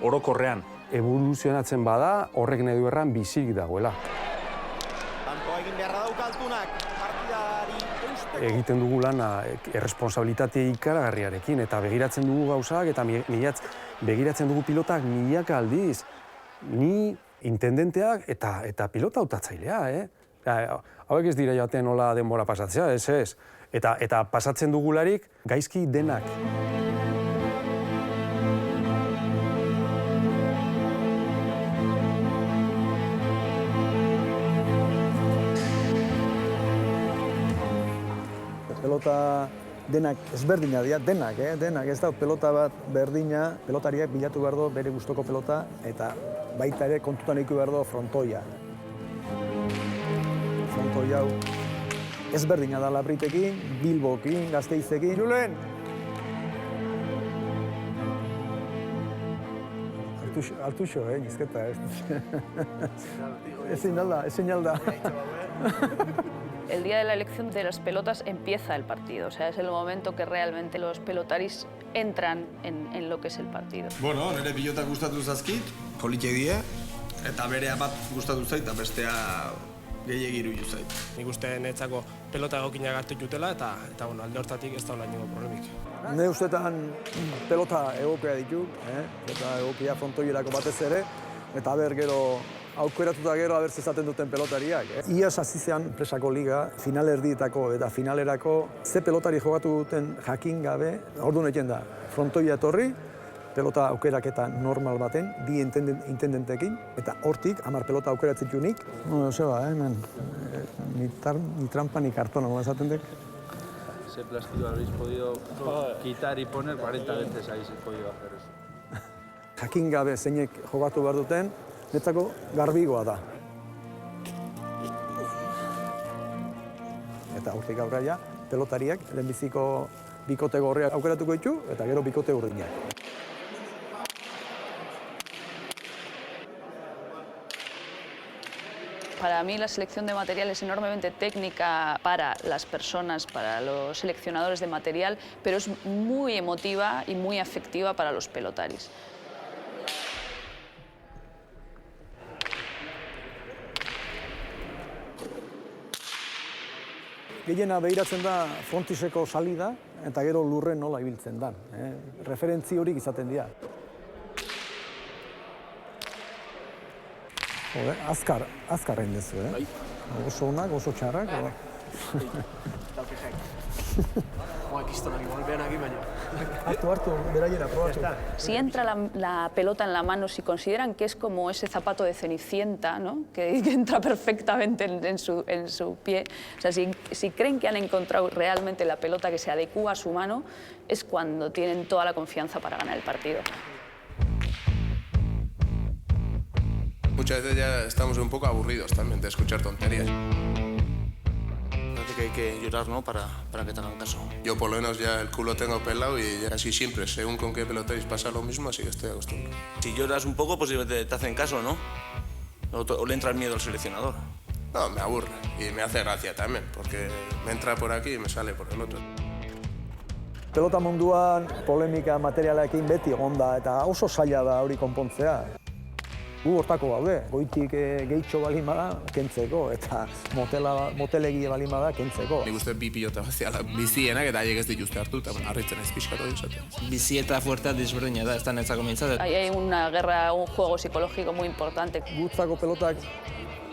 Speaker 1: orokorrean.
Speaker 2: Evoluzionatzen bada, horrek nahi du erran bizirik dagoela.
Speaker 17: Tantoa egin beharra dauka Altunak, partidari eusteko.
Speaker 2: Egiten dugu lana erresponsabilitate ikaragarriarekin eta begiratzen dugu gauzak eta begiratzen dugu pilotak milaka aldiz. Ni intendenteak eta pilota hautatzailea, Hauek ez dira joaten nola denbora pasatzea, ez. Eta pasatzen dugularik gaizki denak.
Speaker 9: Pelota denak ezberdina dira, denak, ez da pelota bat berdina, pelotariak bilatu behar du bere gustoko pelota eta baita ere kontutan eduki behar du frontoia. Frontoi hau ezberdina da Labritekin, Bilbokin, Gasteizekin. Julen! Artuxo, nizketa, ezin alda.
Speaker 7: El día de la elección de las pelotas empieza el partido, o sea, es el momento que realmente los pelotaris entran en lo que es el partido.
Speaker 20: Bueno, nire pilotak gustatu zaizkit, politek die, eta berea bat gustatu zait, eta bestea gehiegi iruditu zait.
Speaker 11: Nik uste netzako pelota egokinak hartu jutela eta alde hortatik ez da hola ingo problemik.
Speaker 9: Ne ustetan pelota egokia ditu, eta egokia frontoierako batez ere, eta gero aukeratuta gero aber zezaten duten pelotariak. Iaz azizean presako liga, finalerdietako eta finalerako ze pelotari jogatu duten jakin gabe, orduan egiten da, frontoia etorri, pelota aukeraketa normal baten, bi intendentekin, eta hortik 10 pelota aukeratzen junik. Hemen, ni trampa ni kartona, nola esaten dek?
Speaker 21: Ese plástico habéis podido quitar y poner 40 veces ahí se podido hacer eso.
Speaker 9: Jakin gabe zeinek jogatu behar duten, netzako garbigoa da. Eta hortik aurraia, pelotariak, lehenbiziko bikote gorriak aukeratuko ditu, eta gero bikote urdinak.
Speaker 7: Para mí la selección de material es enormemente técnica para las personas, para los seleccionadores de material, pero es muy emotiva y muy afectiva para los pelotaris.
Speaker 9: Gehiena behiratzen da frontiseko salida eta gero lurren nola ibiltzen da. Referentzi horik izaten dira. Azkar egin dezu, Oso onak, oso txarrak. Hartu, beraiera, probatu.
Speaker 7: Si entra la pelota en la mano, si consideran que es como ese zapato de Cenicienta, ¿no? que entra perfectamente en su pie, o sea, si creen que han encontrado realmente la pelota que se adecúa a su mano, es cuando tienen toda la confianza para ganar el partido.
Speaker 14: Muchas veces ya estamos un poco aburridos también de escuchar tonterías.
Speaker 17: Parece que hay que llorar, ¿no? Para que te hagan caso.
Speaker 14: Yo por lo menos ya el culo tengo pelado y ya así siempre, según con qué pelotaris pasa lo mismo, así que estoy acostumbrado.
Speaker 17: Si lloras un poco, pues te hacen caso, ¿no? O le entra el miedo al seleccionador.
Speaker 14: No, me aburre y me hace gracia también, porque me entra por aquí y me sale por el otro.
Speaker 9: Pelota munduan polemika materialarekin beti egon da, eta oso zaila da hori konpontzea. Gu hortako gaude, goitik gehitxo balin bada kentzeko, eta motelegie balin bada kentzeko.
Speaker 14: Nik uste bi pilota baziala bizienak eta haiek ez dituzte hartu, eta harritzen ez pixkatu izatea.
Speaker 10: Bizi eta fuertea desberdina da, ez da netzako mintzat.
Speaker 7: Hay una guerra, un juego psicológico muy importante.
Speaker 9: Gutzako pelotak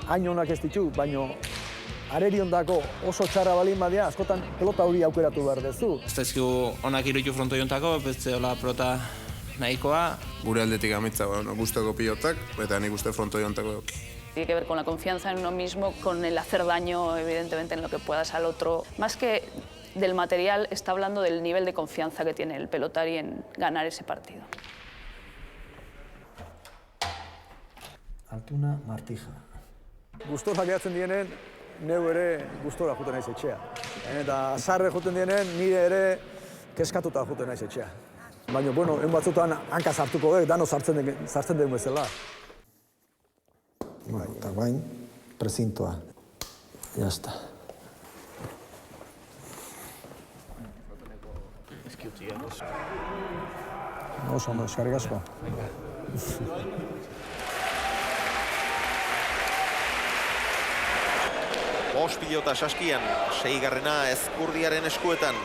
Speaker 9: hain onak ez ditu, baina areriondako oso txarra balin badia, askotan pelota hori aukeratu behar dezu.
Speaker 10: Ez da ezkigu onak iruditu frontoiontako, beste hola pelota nahikoa.
Speaker 14: Gure aldetik amitza, gustoko pilotak, eta nik uste frontoiontako.
Speaker 7: Tiene que ver con la confianza en uno mismo, con el hacer daño, evidentemente, en lo que puedas al otro. Más que del material, está hablando del nivel de confianza que tiene el pelotari en ganar ese partido.
Speaker 9: Altuna Martija. Gustora gehatzen dienen, neu ere gustora juten naiz etxea. Eta sarre juten dienen, nire ere keskatuta juten naiz etxea. Baina, bueno, batzutan hanka sartuko dano sartzen den bezala. Eta guain, presintoa. Jazta. Oso ondo, eskarrik asko.
Speaker 17: Bost pilota saskian, 6. Ezkurdiaren eskuetan.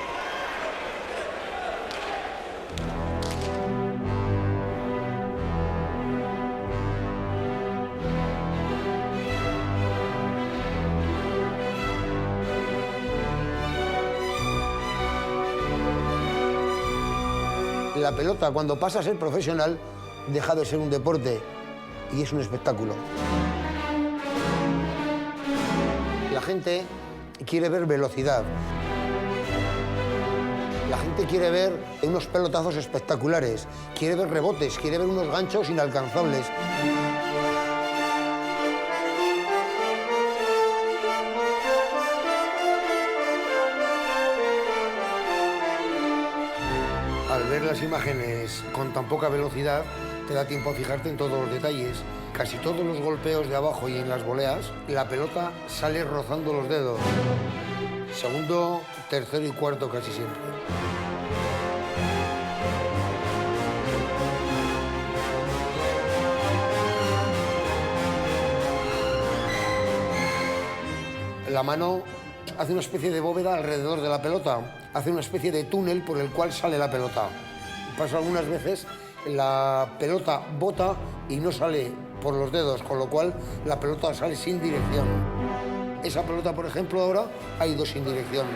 Speaker 3: La pelota, cuando pasa a ser profesional, deja de ser un deporte y es un espectáculo. La gente quiere ver velocidad. La gente quiere ver unos pelotazos espectaculares, quiere ver rebotes, quiere ver unos ganchos inalcanzables. Al ver las imágenes con tan poca velocidad, te da tiempo a fijarte en todos los detalles. Casi todos los golpeos de abajo y en las voleas, la pelota sale rozando los dedos. Segundo, tercero y cuarto casi siempre. La mano hace una especie de bóveda alrededor de la pelota, hace una especie de túnel por el cual sale la pelota. Pasa algunas veces, la pelota bota y no sale por los dedos, con lo cual la pelota sale sin dirección. Esa pelota, por ejemplo, ahora ha ido sin dirección.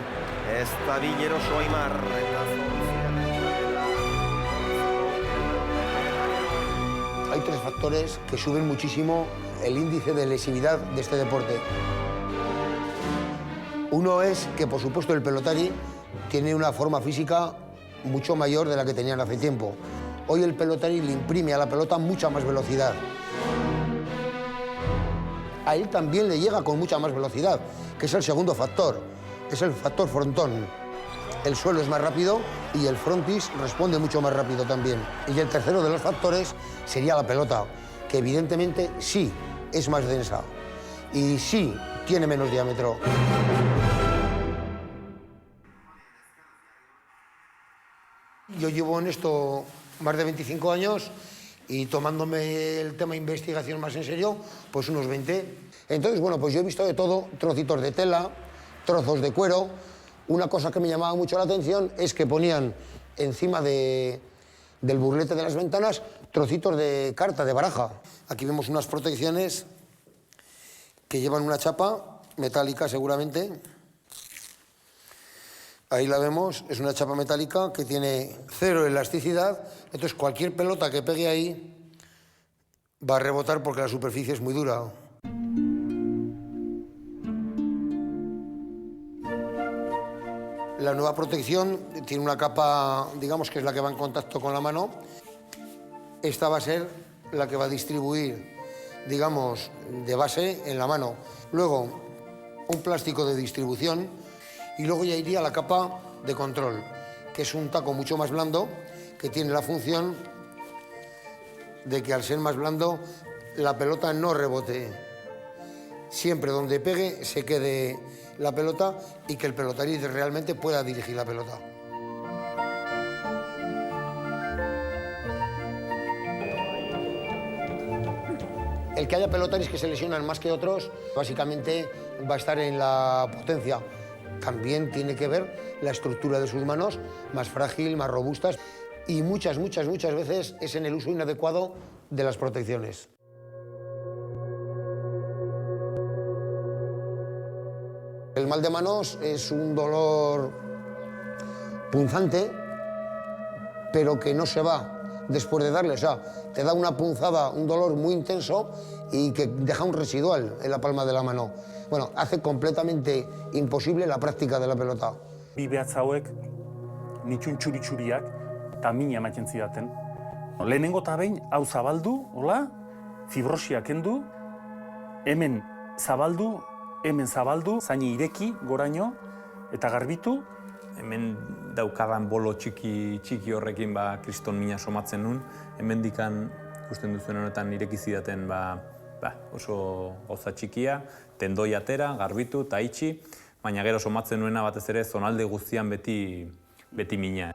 Speaker 17: Está Viñeroso Aimar.
Speaker 3: Hay tres factores que suben muchísimo el índice de lesividad de este deporte. Uno es que, por supuesto, el pelotari tiene una forma física mucho mayor de la que tenían hace tiempo. Hoy el pelotari le imprime a la pelota mucha más velocidad. A él también le llega con mucha más velocidad, que es el segundo factor. es el factor frontón. El suelo es más rápido y el frontis responde mucho más rápido también. Y el tercero de los factores sería la pelota, que evidentemente sí es más densa y sí tiene menos diámetro. Yo llevo en esto más de 25 años y tomándome el tema de investigación más en serio, pues unos 20. Entonces, bueno, pues yo he visto de todo, trocitos de tela, trozos de cuero. Una cosa que me llamaba mucho la atención es que ponían encima del burlete de las ventanas trocitos de carta, de baraja. Aquí vemos unas protecciones que llevan una chapa metálica seguramente. Ahí la vemos, es una chapa metálica que tiene cero elasticidad, entonces cualquier pelota que pegue ahí va a rebotar porque la superficie es muy dura. La nueva protección tiene una capa, digamos que es la que va en contacto con la mano. Esta va a ser la que va a distribuir, digamos, de base en la mano. Luego, un plástico de distribución y luego ya iría la capa de control, que es un taco mucho más blando, que tiene la función de que al ser más blando la pelota no rebote. Siempre donde pegue se quede la pelota y que el pelotarí realmente pueda dirigir la pelota. El que haya pelotaris que se lesionan más que otros, básicamente va a estar en la potencia. También tiene que ver la estructura de sus manos, más frágil, más robustas, y muchas veces es en el uso inadecuado de las protecciones. El mal de manos es un dolor punzante, pero que no se va después de darle. O sea, te da una punzada, un dolor muy intenso y que deja un residual en la palma de la mano. Bueno, hace completamente imposible la práctica de la pelota.
Speaker 1: Bi behatz hauek nitxun txuri-txuriak eta mina ematen zidaten. Lehenengo eta behin hau zabaldu, hola, fibrosia kendu, hemen zabaldu, zaini ireki goraino eta garbitu.
Speaker 6: Hemen daukadan bolo txiki horrekin kriston mina somatzen nun. Hemendikan ikusten duzuen honetan ireki zidaten oso gauza txikia, tendoi atera, garbitu eta itxi, baina gero somatzen nuena batez ere zonalde guztian beti mina.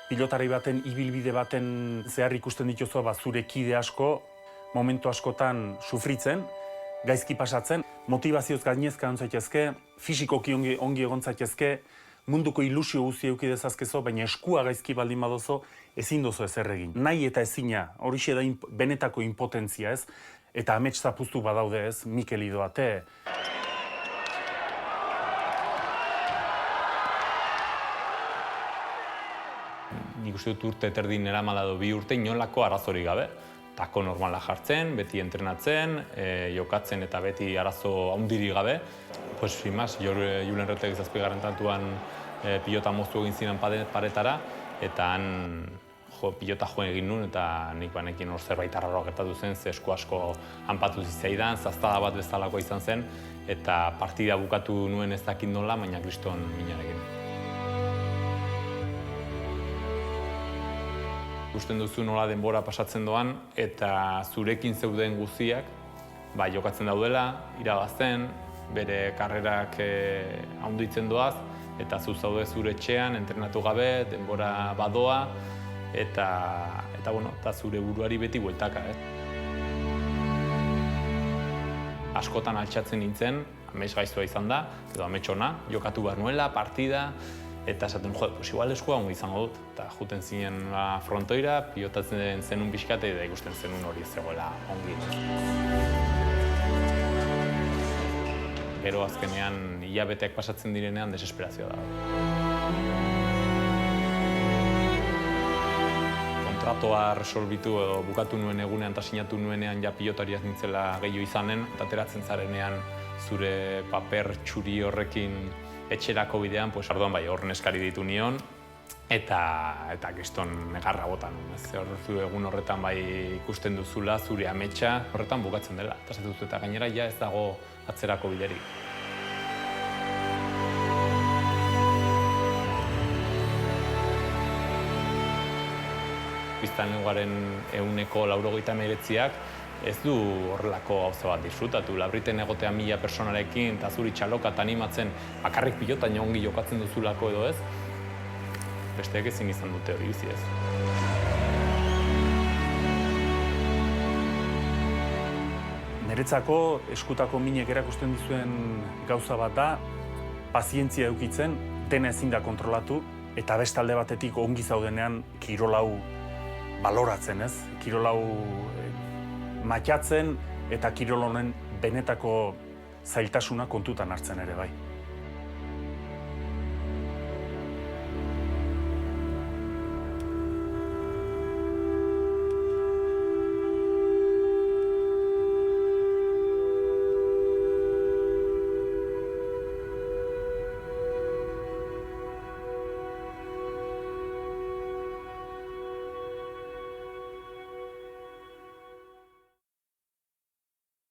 Speaker 1: Pilotari baten, ibilbide baten zehar ikusten dituzu zure kide asko, momentu askotan sufritzen, gaizki pasatzen, motivazioz gainezka egon zaitezke, fisikoki ongi egon zaitezke, munduko ilusio guzti eduki dezazkezo, baina eskua gaizki baldin badozo, ezin dozu ezer egin. Nahi eta ezina, horixe da benetako impotentzia, ez? Eta amets zapuztu badaude, ez? Mikel Idoate.
Speaker 6: Nik uste dut urte terdin eramala edo 2 urte inolako arazorik gabe. Tako normala jartzen, beti entrenatzen, jokatzen eta beti arazo handirik gabe. Pues, sin más, Julen Retek 7. tantuan pilota moztu egin ziren paretara, eta han pilota joan egin nun, eta nik banekin hor zerbait arraroa gertatu zen, ze esku asko hanpatu zitzaidan, zaztada bat bezalakoa izan zen, eta partida bukatu nuen ez dakit nola, baina kriston minarekin. Ikusten duzu nola denbora pasatzen doan, eta zurekin zeuden guztiak jokatzen daudela, irabazten, bere karrerak handitzen doaz, eta zu zaude zure etxean, entrenatu gabe, denbora badoa, eta zure buruari beti bueltaka. Askotan altxatzen nintzen, amets gaiztua izan da, edo amets ona, jokatu behar nuela, partida, eta esaten, pues igual eskua ongo izango dut. Eta juten zinen frontoira, pilotatzen zenun pixkate, eta ikusten zenun hori zegoela ongi. Gero azkenean, hilabeteak pasatzen direnean, desesperazioa da. Kontratoa resolbitu edo bukatu nuen egunean eta sinatu nuenean ja pilotariaz nintzela gehiago izanen, eta ateratzen zarenean zure paper txuri horrekin etxerako bidean, orduan horren eskari ditu nion, eta kriston negarra botan. Hor egun horretan bai ikusten duzula zure ametsa horretan bukatzen dela. Eta gainera ja ez dago atzerako biderik. Biztanlegoaren 99%ak ez du horrelako gauza bat disfrutatu. Labriten egotea 1000 personarekin eta zuri txaloka eta animatzen bakarrik pilotan ongi jokatzen duzulako edo ez, besteek ezin izan dute hori bizi ez.
Speaker 1: Niretzako eskutako minek erakusten dizuen gauza bat da, pazientzia edukitzen, dena ezin da kontrolatu, eta beste alde batetik ongi zaudenean kirolau baloratzen, ez? Kirolau matxatzen eta kirol honen benetako zailtasuna kontutan hartzen ere bai.